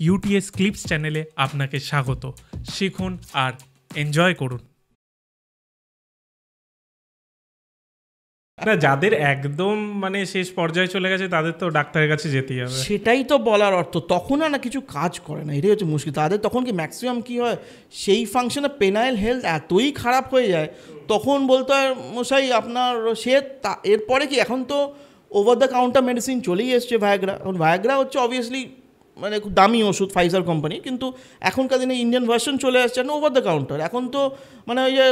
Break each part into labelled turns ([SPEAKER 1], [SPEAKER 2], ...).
[SPEAKER 1] UTS clips চ্যানেলে আপনাকে স্বাগত। শিখুন আর এনজয় করুন। না, যাদের একদম মানে শেষ পর্যায়ে চলে গেছে তাদের তো ডাক্তারের কাছে যেতেই হবে।
[SPEAKER 2] সেটাই তো বলার অর্থ, তখন না কিছু কাজ করে না, এটাই হচ্ছে মুশকিল। তাদের তখন কি ম্যাক্সিমাম কি হয়, সেই ফাংশনে পেনাইল হেলথ এতই খারাপ হয়ে যায়, তখন বলতে হয় মশাই আপনার এরপরে কি, এখন তো ওভার দ্য কাউন্টার মেডিসিন চলেই এসছে ভায়াগ্রা। এখন ভায়াগ্রা হচ্ছে অবভিয়াসলি মানে খুব দামি ওষুধ, ফাইজার কোম্পানি, কিন্তু এখনকার দিনে ইন্ডিয়ান ভার্সন চলে আসছে না ওভার দ্য কাউন্টার। এখন তো মানে ওই যে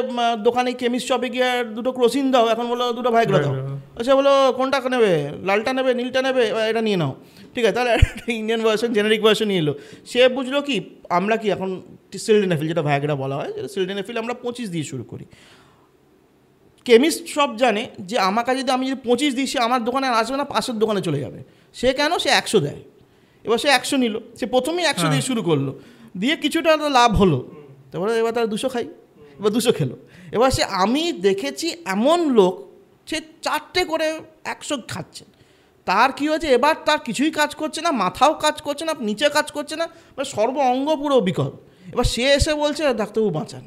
[SPEAKER 2] দোকানে কেমিস্ট শপে গিয়ে দুটো ক্রোসিন দাও, এখন বলো দুটো ভায়াগ্রা দাও। আচ্ছা বলো কোনটা নেবে, লালটা নেবে, নীলটা নেবে, এটা নিয়ে নাও, ঠিক আছে। তাহলে একটা ইন্ডিয়ান ভার্সন, জেনারিক ভার্সন নিয়ে এলো। সে বুঝলো কি আমরা কি এখন সিলডেনাফিল, যেটা ভায়াগ্রা বলা হয়, সিলডেনাফিল আমরা 25 দিয়ে শুরু করি। কেমিস্ট সব জানে যে আমার কাছে যদি আমি যদি 25 দিই, সে আমার দোকানে আসবে না, পাশের দোকানে চলে যাবে। সে কেন, সে 100 দেয়। এবার সে 100 নিল, সে প্রথমেই 100 দিয়ে শুরু করলো, দিয়ে কিছুটা লাভ হলো, তারপরে এবার তার 200 খাই, এবার 200 খেলো। এবার সে, আমি দেখেছি এমন লোক, সে 4টে করে 100 খাচ্ছে, তার কী হয়েছে, এবার তার কিছুই কাজ করছে না, মাথাও কাজ করছে না, নিচে কাজ করছে না, মানে সর্ব অঙ্গ পুরো বিকল। এবার সে এসে বলছে ডাক্তারবাবু বাঁচান।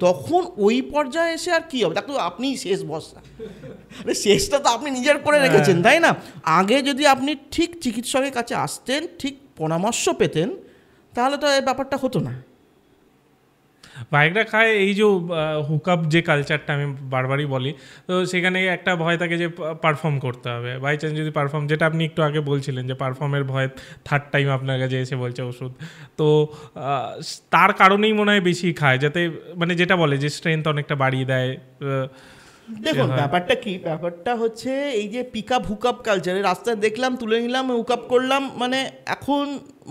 [SPEAKER 2] তখন ওই পর্যায়ে এসে আর কী হবে, ডাক্তারবাবু আপনি শেষ ভরসা, শেষটা তো আপনি নিজের করে রেখেছেন, তাই না? আগে যদি আপনি ঠিক চিকিৎসকের কাছে আসতেন, ঠিক পরামর্শ পেতেন, তাহলে তো এই ব্যাপারটা হতো না।
[SPEAKER 1] ভায়াগ্রা খায় এই যে হুকআপ যে কালচারটা আমি বারবারই বলি, তো সেখানে একটা ভয় থাকে যে পারফর্ম করতে হবে। বাই চান্স যদি পারফর্ম, যেটা আপনি একটু আগে বলছিলেন যে পারফর্মের ভয় থার্ড টাইম আপনার কাছে এসে বলছে ওষুধ, তো তার কারণেই মনে হয় বেশি খায়, যাতে মানে যেটা বলে যে স্ট্রেংথ অনেকটা বাড়িয়ে দেয়।
[SPEAKER 2] দেখুন ব্যাপারটা কি, ব্যাপারটা হচ্ছে এই যে পিকআপ হুকআপ কালচারে, রাস্তায় দেখলাম তুলে নিলাম, হুকআপ করলাম, মানে এখন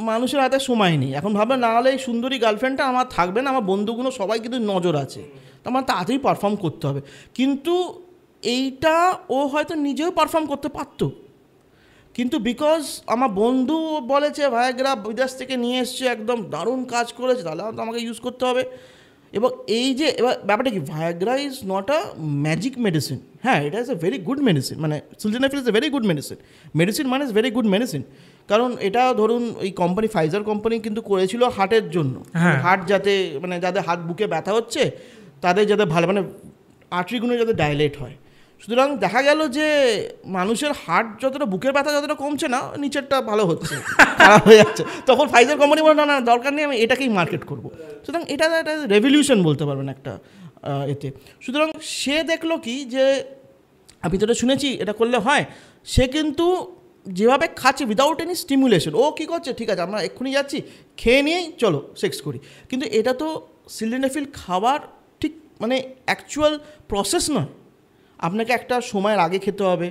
[SPEAKER 2] মানুষের হাতে সময় নেই। এখন ভাবে না হলে এই সুন্দরী গার্লফ্রেন্ডটা আমার থাকবে না, আমার বন্ধুগুলো সবাই কিন্তু নজর আছে, তো আমার তাড়াতাড়ি পারফর্ম করতে হবে। কিন্তু এইটা ও হয়তো নিজেও পারফর্ম করতে পারতো, কিন্তু বিকজ আমার বন্ধু বলেছে ভায়াগ্রা বিদেশ থেকে নিয়ে এসছে, একদম দারুণ কাজ করেছে, তাহলে আমাকে ইউজ করতে হবে। এবং এই যে এবার ব্যাপারটা কি, Viagra is not a magic medicine. হ্যাঁ, এটা is a very good medicine, মানে sildenafil is a very good medicine. Medicine মানে ইজ ভেরি গুড মেডিসিন, কারণ এটা ধরুন এই কোম্পানি, ফাইজার কোম্পানি কিন্তু করেছিল হার্টের জন্য, হার্ট যাতে মানে যাদের হাত বুকে ব্যথা হচ্ছে তাদের যাতে ভালো, মানে আর্টারিগুলো যাতে ডাইলেট হয়। সুতরাং দেখা গেল যে মানুষের হার্ট যতটা, বুকের ব্যথা যতটা কমছে না, নিচেরটা ভালো হচ্ছে, খারাপ হয়ে যাচ্ছে। তখন ফাইজার কোম্পানি বলে না না দরকার নেই, আমি এটাকেই মার্কেট করবো। সুতরাং এটা একটা রেভলিউশন বলতে পারবেন একটা এতে। সুতরাং সে দেখলো কি যে আমি তো এটা শুনেছি এটা করলে হয়, সে কিন্তু যেভাবে খাচ্ছে উইদাউট এনি স্টিমুলেশন, ও কী করছে, ঠিক আছে আমরা এক্ষুনি যাচ্ছি, খেয়ে নিয়েই চলো সেক্স করি। কিন্তু এটা তো সিলডেনাফিল খাওয়ার ঠিক মানে অ্যাকচুয়াল প্রসেস নয়। আপনাকে একটা সময়ের আগে খেতে হবে,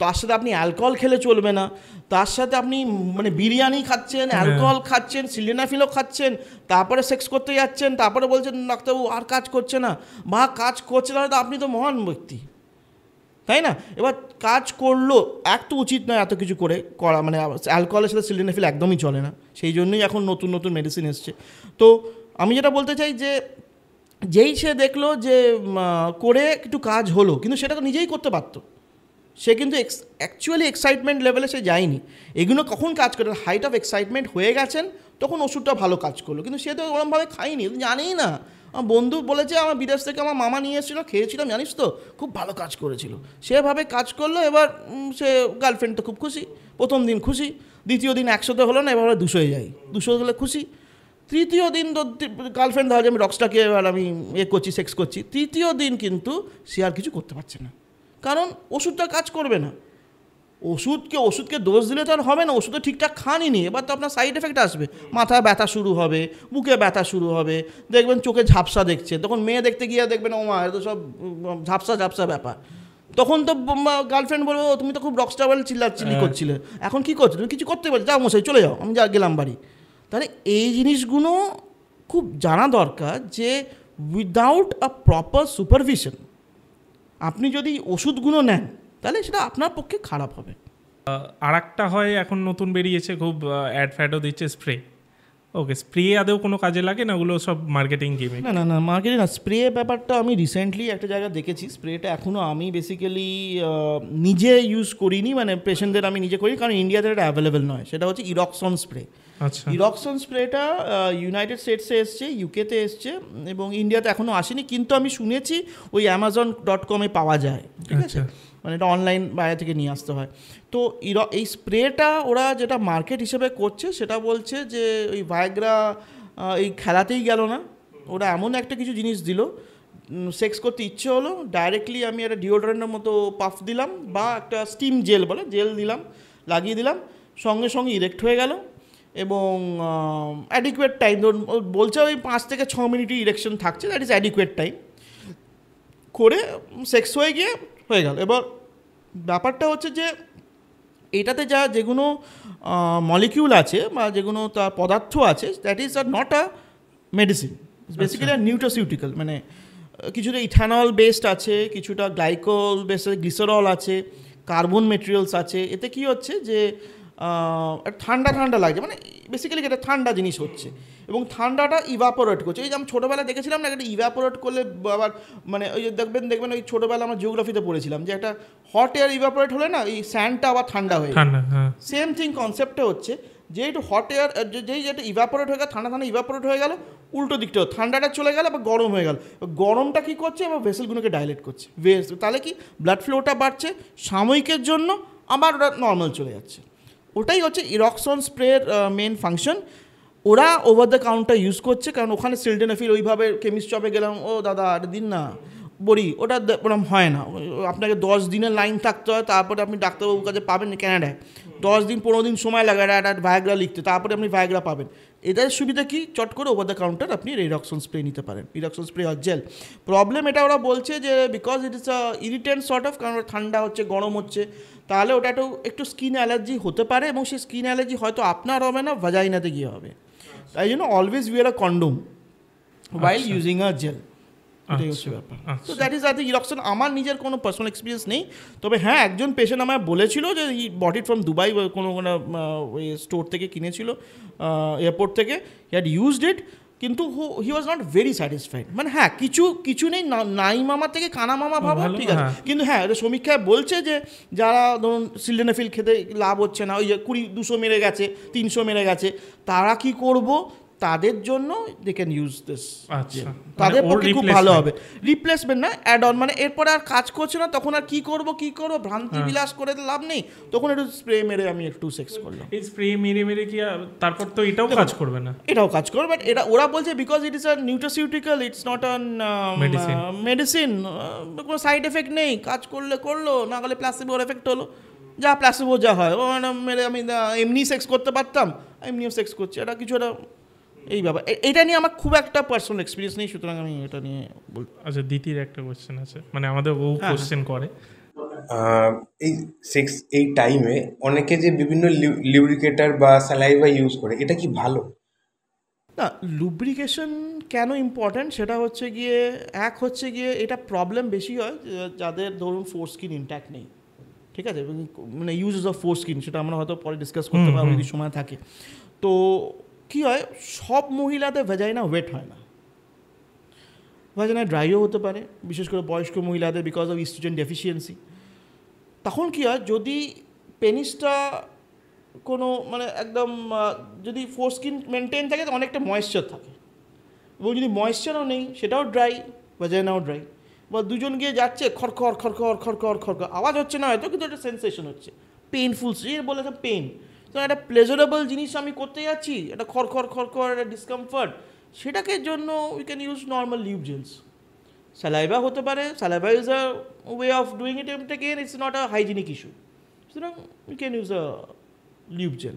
[SPEAKER 2] তার সাথে আপনি অ্যালকোহল খেলে চলবে না, তার সাথে আপনি মানে বিরিয়ানি খাচ্ছেন, অ্যালকোহল খাচ্ছেন, সিলডেনাফিলও খাচ্ছেন, তারপরে সেক্স করতে যাচ্ছেন, তারপরে বলছেন ডাক্তারবাবু আর কাজ করছে না, বা কাজ করছে না, তো আপনি তো মহান ব্যক্তি, তাই না? এবার কাজ করলো, এক তো উচিত নয় এত কিছু করা, মানে অ্যালকোহলের সাথে সিলডেনাফিল একদমই চলে না, সেই জন্যই এখন নতুন নতুন মেডিসিন এসছে। তো আমি যেটা বলতে চাই যে যেই সে দেখলো যে করে একটু কাজ হলো, কিন্তু সেটা তো নিজেই করতে পারতো, সে কিন্তু অ্যাকচুয়ালি এক্সাইটমেন্ট লেভেলে সে যায়নি। এগুলো কখন কাজ করে, হাইট অফ এক্সাইটমেন্ট হয়ে গেছেন তখন ওষুধটা ভালো কাজ করলো, কিন্তু সে তো ওরকমভাবে খায়নি, জানেই না। আমার বন্ধু বলেছে আমার বিদেশ থেকে আমার মামা নিয়ে এসেছিলো, খেয়েছিলাম, জানিস তো খুব ভালো কাজ করেছিল, সেভাবে কাজ করলো। এবার সে গার্লফ্রেন্ড তো খুব খুশি, প্রথম দিন খুশি, দ্বিতীয় দিন 100 হলো না, এবার 200 যায়, 200 হলে খুশি। তৃতীয় দিন তো গার্লফ্রেন্ড ধরে আমি রক্সটাকে এবার আমি করছি, সেক্স করছি, তৃতীয় দিন কিন্তু সে আর কিছু করতে পারছে না, কারণ ওষুধটা কাজ করবে না। ওষুধকে দোষ দিলে তো আর হবে না, ওষুধটা ঠিকঠাক খানই, এবার তো আপনার সাইড এফেক্ট আসবে, মাথায় ব্যথা শুরু হবে, বুকে ব্যথা শুরু হবে, দেখবেন চোখে ঝাপসা দেখছে, তখন মেয়ে দেখতে গিয়ে দেখবেন ও মা তো সব ঝাপসা ঝাপসা ব্যাপার, তখন তো গার্লফ্রেন্ড বলবো তুমি তো খুব রকস্টার বলে চিল্লি করছিলে, এখন কী করছো, তুমি কিছু করতে পারছো, যাও মশাই চলে যাও, আমি গেলাম বাড়ি। তাহলে এই জিনিসগুলো খুব জানা দরকার যে উইদাউট আ প্রপার সুপারভিশন আপনি যদি ওষুধগুলো নেন তাহলে সেটা আপনার পক্ষে খারাপ হবে।
[SPEAKER 1] আর একটা হয় এখন নতুন বেরিয়েছে, খুব অ্যাড ফ্যাডও দিচ্ছে, স্প্রে। ওকে, স্প্রে আদেও কোনো কাজে লাগে না, ওগুলো সব মার্কেটিং গেমে?
[SPEAKER 2] না না না, মার্কেটিং না, স্প্রে ব্যাপারটা আমি রিসেন্টলি একটা জায়গায় দেখেছি। স্প্রেটা এখনও আমি বেসিক্যালি নিজে ইউজ করিনি, মানে পেশেন্টদের আমি নিজে করি, কারণ ইন্ডিয়াতে এটা অ্যাভেলেবেল নয়। সেটা হচ্ছে ইরক্সন স্প্রে।
[SPEAKER 1] আচ্ছা
[SPEAKER 2] ইরক্সন স্প্রেটা ইউনাইটেড স্টেটসে এসছে, ইউকেতে এসছে এবং ইন্ডিয়াতে এখনও আসেনি, কিন্তু আমি শুনেছি ওই amazon.com-এ পাওয়া যায়, ঠিক আছে, মানে এটা অনলাইন বাইরে থেকে নিয়ে আসতে হয়। তো এই স্প্রেটা ওরা যেটা মার্কেট হিসেবে করছে সেটা বলছে যে ওই ভায়াগ্রা এই খেলাতেই গেল না, ওরা এমন একটা কিছু জিনিস দিল, সেক্স করতে ইচ্ছে হলো, ডাইরেক্টলি আমি একটা ডিওড্রেন্টের মতো পাফ দিলাম বা একটা স্টিম জেল বলে জেল দিলাম, লাগিয়ে দিলাম, সঙ্গে সঙ্গে ইরেক্ট হয়ে গেল এবং অ্যাডিকুয়েট টাইম, ধরুন বলছে ওই 5 থেকে 6 মিনিটই ইরেকশন থাকছে, দ্যাট ইজ অ্যাডিকুয়েট টাইম করে সেক্স হয়ে গেল। এবার ব্যাপারটা হচ্ছে যে এটাতে যেগুলো মলিকিউল আছে বা যেগুলো তার পদার্থ আছে, that is are not a medicine, basically nutraceutical, মানে কিছুটা ইথানল বেসড আছে, কিছুটা গ্লাইকোল বেসড গ্লিসারল আছে, কার্বন মেটেরিয়ালস আছে। এতে কি হচ্ছে যে ঠান্ডা ঠান্ডা লাগছে, মানে বেসিক্যালি এটা ঠান্ডা জিনিস হচ্ছে এবং ঠান্ডাটা ইভাপোরেট করছে। এই যে আমি ছোটোবেলায় দেখেছিলাম না, একটা ইভাপোরেট করলে আবার মানে ওই যে দেখবেন ওই ছোটোবেলা আমরা জিওগ্রাফিতে পড়েছিলাম যে একটা হট এয়ার ইভাপোরেট হলে না এই স্যান্ডটা আবার ঠান্ডা হয়ে যায়, সেম থিং কনসেপ্টটা হচ্ছে যে একটু হট এয়ার যেটা ইভাপোরেট হয়ে গেল, ঠান্ডা ঠান্ডা ইভাপোরেট হয়ে গেল, উল্টো দিকটা ঠান্ডাটা চলে গেল বা গরম হয়ে গেল, গরমটা কী করছে এবার ভেসেলগুলোকে ডাইলেট করছে, তাহলে কি ব্লাড ফ্লোটা বাড়ছে, সাময়িকের জন্য আবার ওটা নর্মাল চলে যাচ্ছে। ওটাই হচ্ছে ইরক্সন স্প্রের মেন ফাংশন। ওরা ওভার দ্য কাউন্টার ইউজ করছে, কারণ ওখানে সিলডেনাফিল ওইভাবে কেমিস্ট শপে গেলাম, ও দাদা আরে দিন না বড়ি, ওটা ওরকম হয় না, আপনাকে 10 দিনের লাইন থাকতে হয়, তারপরে আপনি ডাক্তারবাবুর কাছে পাবেন ক্যানাডায় 10 দিন 15 দিন সময় লাগে একটা ভায়াগ্রা লিখতে, তারপরে আপনি ভায়াগ্রা পাবেন। এটার সুবিধা কি, চট করে ওভার দ্য কাউন্টার আপনি ইরক্সন স্প্রে নিতে পারেন, ইরক্সন স্প্রে আর জেল। প্রবলেম এটা ওরা বলছে যে because it is a irritant sort of, কারণ ঠান্ডা হচ্ছে গরম হচ্ছে, তাহলে ওটা একটু স্কিন অ্যালার্জি হতে পারে এবং সেই স্কিন অ্যালার্জি হয়তো আপনার হবে না, ভাজাইনাতে গিয়ে হবে। তাই জন্য always wear a condom while using a gel, এটাই হচ্ছে ব্যাপার। তো that is I think erection. আমার নিজের কোনো পার্সোনাল এক্সপিরিয়েন্স নেই, তবে হ্যাঁ একজন পেশেন্ট আমায় বলেছিল যে ই বট ইট ফ্রম দুবাই, কোনো ওই স্টোর থেকে কিনেছিল, এয়ারপোর্ট থেকে, হি হ্যাড ইউজড ইট, কিন্তু হি ওয়াজ নট ভেরি স্যাটিসফাইড। মানে হ্যাঁ কিছু নেই, নাই মামা থেকে কানা মামা ভাবো, ঠিক আছে, কিন্তু হ্যাঁ এটা সমীক্ষায় বলছে যে যারা ধরুন সিলডেনাফিল খেতে লাভ হচ্ছে না, ওই যে 200 মেরে গেছে, 300 মেরে গেছে, তারা কি করব, তাদের জন্য দে ক্যান ইউজ দিস, তাদের পক্ষে খুব ভালো হবে। রিপ্লেসমেন্ট না, অ্যাড অন, মানে এরপরে আর কাজ করছে না, তখন আর কি করব ভ্রান্তি বিলাস করে লাভ নেই, তখন একটু স্প্রে মেরে আমি একটু সেক্স করলাম।
[SPEAKER 1] এই স্প্রে মেরে কি তারপর তো এটাও কাজ করবে না? এটাও
[SPEAKER 2] কাজ করবে, বাট এটা ওরা বলছে because it is a nutraceutical, it's not a medicine, কোনো সাইড এফেক্ট নেই, কাজ করলো, না করলে প্লাসিবোর এফেক্ট হলো, যা প্লাসিবো যা হয়, মেরে আমি এমনি সেক্স করতে পারতাম, এমনিও সেক্স করছি, এটা কিছু একটা এই ব্যাপার। এটা নিয়ে আমার খুব একটা পার্সোনাল এক্সপিরিয়েন্স নেই, সুতরাং আমি এটা নিয়ে বলবো।
[SPEAKER 1] আচ্ছা, দ্বিতীয় একটা কোশ্চেন আছে, মানে আমাদের ও কোশ্চেন করে
[SPEAKER 3] এই সেক্স এই টাইমে অনেকে যে বিভিন্ন লিউব্রিকেটর বা স্যালাইভা ইউজ করে, এটা কি ভালো?
[SPEAKER 2] না, লুব্রিকেশন কেন ইম্পর্ট্যান্ট সেটা হচ্ছে গিয়ে এটা প্রবলেম বেশি হয় যাদের ধরুন ফোরস্কিন ইনট্যাক্ট নেই, ঠিক আছে, মানে ইউজেস অফ ফোরস্কিন, সেটা আমরা হয়তো পরে ডিসকাস করতে পারবো যদি সময় থাকে। তো কী হয়, সব মহিলাদের ভ্যাজাইনা ওয়েট হয় না, ভ্যাজাইনা ড্রাইও হতে পারে, বিশেষ করে বয়স্ক মহিলাদের বিকজ অফ ইস্ট্রোজেন ডেফিসিয়েন্সি। তখন কী হয়, যদি পেনিসটা কোনো মানে একদম যদি ফোরস্কিন মেনটেন থাকে তো অনেকটা ময়েশ্চার থাকে, এবং যদি ময়েশ্চারও নেই সেটাও ড্রাই, ভ্যাজাইনাও ড্রাই, বা দুজন গিয়ে যাচ্ছে খড়খড় খড়খড় খড়খড় খড়খড়, আওয়াজ হচ্ছে না হয়তো, কিন্তু একটা সেন্সেশন হচ্ছে, পেইনফুল, বলেছে পেন, তো একটা প্লেজারেবল জিনিস আমি করতে যাচ্ছি, একটা খড়খড় খড়খড়, একটা ডিসকমফর্ট, সেটাকে জন্য we can use normal lube gels. Saliva হতে পারে, saliva is a way of doing it, again it's not a hygienic issue, সুতরাং we can use a lube gel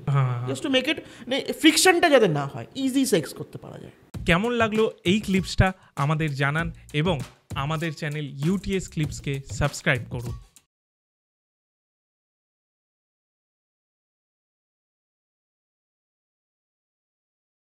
[SPEAKER 2] just to make it, ফ্রিকশনটা যাতে না হয়, easy sex করতে পারা যায়।
[SPEAKER 1] কেমন লাগলো এই ক্লিপসটা আমাদের জানান এবং আমাদের চ্যানেল ইউটিএস ক্লিপসকে সাবস্ক্রাইব করুন।